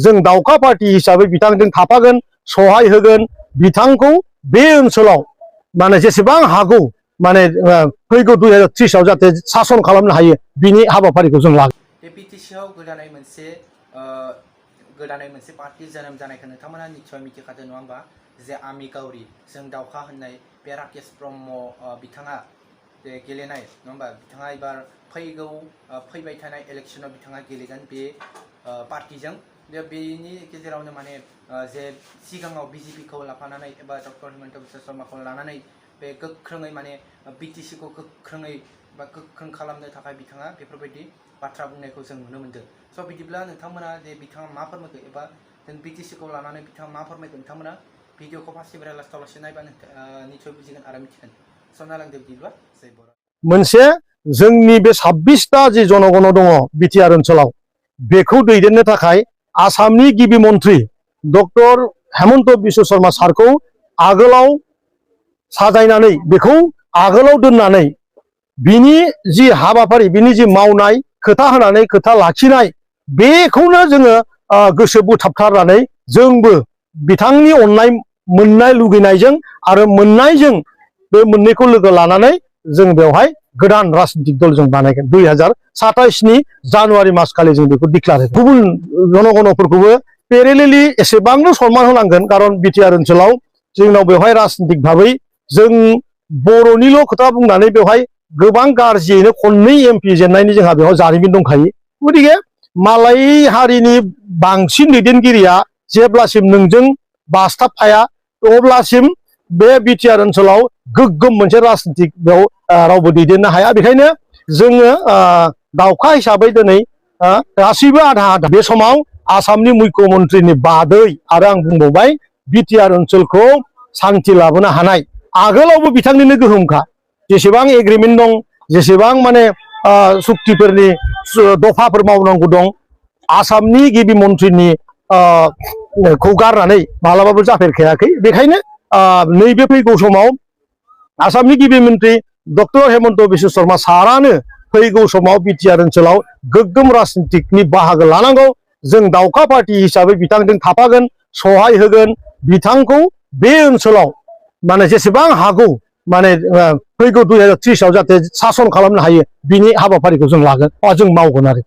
जों दावखा पार्टी हिसाबै बिथांजों थाफागोन सहाय होगोन बिथांखौ बे ओनसोलाव माने जेसेबां हागौ माने फैगौ 2030 आव जाहाथे सासन खालामनो हायो बिनि हाबाफारिखौ जों लागोन। बिटिसिआव गोदानै मोनसे पार्टी जोनोम जानायखौ नोंथांमोना निस्सय मिथिखादों नङा होमबा जे आमि गावरि जों दावखा होननाय बे राकेश ब्रह्म बिथाङा गेलेनाय नङा होमबा बिथाङा एबार फैबाय थानाय इलेक्शनाव बिथाङा गेलेगोन बे पार्टीजों बेनि गेजेरावनो माने जे सिगाङाव बिजेपिखौ लाफानानै एबा डक्टर हिमन्त बिश्व शर्माखौ लानानै बे गोख्रोङै माने बिटिसिखौ गोख्रोङै बा गोख्रों खालामनो थाखाय बिथाङा बेफोरबायदि बाथ्रा बुंनायखौ जों नुनो मोनदों। स' बिदिब्ला नोंथांमोना जे बिथाङा मा फोरमायखो एबा जों बिटिसिखौ लानानै बिथाङा मा फोरमायखो नोंथांमोना भिडिअखौ फार्स्टनिफ्राय लास्टआवलासे नायबा निस्सय बुजिगोन आरो मिथिगोन। स' नायलांदो बिदिब्ला जय बर'। मोनसे जोंनि बे 26टा जि जनगण दङ बिटिआर ओनसोलाव बेखौ दैदेननो थाखाय आसामनि गिबि मन्त्रि डक्टर हेमन्त बिश्व शर्मा सारखौ आगोलाव साजायनानै बेखौ आगोलाव दोननानै बिनि जि हाबाफारि बिनि जि मावनाय खोथा होनानै खोथा लाखिनाय बेखौनो जोङो गोसो बोथाबथारनानै जोंबो बिथांनि अननाय मोननाय लुगैनायजों आरो मोननायजों बे मोननैखौ लोगो लानानै जों बेवहाय गोदान राजनीतिक दल जों बानायगोन 2027 नि जानुवारि मासखालि जों बेखौ डिक्लेयार होगोन। गुबुन जनगणफोरखौबो पेरेलेलि एसेबांनो सनमान होनांगोन खारन बिटिआर ओनसोलाव जोंनाव बेवहाय राजनीतिक भाबै जों बर'निल' खोथा बुंनानै बेवहाय गोबां गाज्रियैनो खननै एमपि जेननायनि जोंहा बेवहाय जारिमिन दंखायो। गतिके मालाय हारिनि बांसिन दैदेनगिरिया जेब्लासिम नोंजों बासथाबफाया अब्लासिम बे बिटिआर ओनसोलाव गोग्गोम मोनसे राजनीतिक बेयाव रावबो दैदेननो हाया। बेखायनो जोङो दावखा हिसाबै दिनै गासैबो आधा आधा बे समाव आसामनि मुख्यमन्त्रिनि बादै आरो आं बुंबावबाय बिटिआर ओनसोलखौ सान्थि लाबोनो हानाय आगोलावबो बिथांनिनो गोहोमखा जेसेबां एग्रिमेन्ट दं जेसेबां माने सुक्तिफोरनि दफाफोर मावनांगौ दं आसामनि गिबि मन्थ्रिनि खौ गारनानै मालाबाबो जाफेरखायाखै। बेखायनो नैबे फैगौ समाव आसामनि गिबि मन्थ्रि डक्टर हेमन्त बिश्व शर्मा सारानो फैगौ समाव बिटिआर ओनसोलाव गोग्गोम राजनीतिकनि बाहागो लानांगौ। जों दावखा पार्टी हिसाबै बिथांजों थाफागोन सहाय होगोन बिथांखौ बे ओनसोलाव माने जेसेबां हागौ माने फैगौ 2030 आव जाहाथे सासन खालामनो हायो बिनि हाबाफारिखौ जों लागोन जों मावगोन आरो।